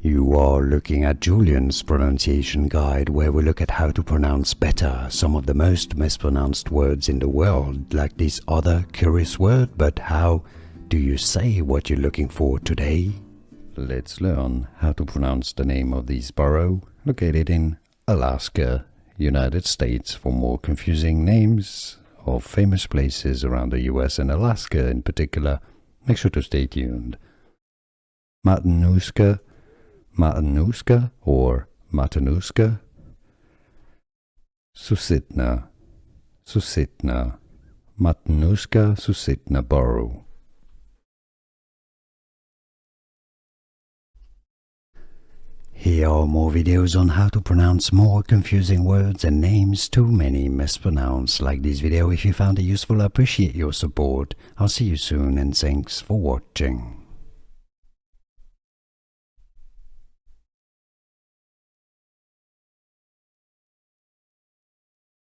You are looking at Julian's pronunciation guide, where we look at how to pronounce better some of the most mispronounced words in the world, like this other curious word. But how do you say what you're looking for today? Let's learn how to pronounce the name of this borough located in Alaska, United States. For more confusing names of famous places around the US and Alaska in particular, make sure to stay tuned. Matanuska, Matanuska or Matanuska, Susitna, Susitna, Matanuska-Susitna Borough. Here are more videos on how to pronounce more confusing words and names too many mispronounced. Like this video if you found it useful. I appreciate your support. I'll see you soon and thanks for watching.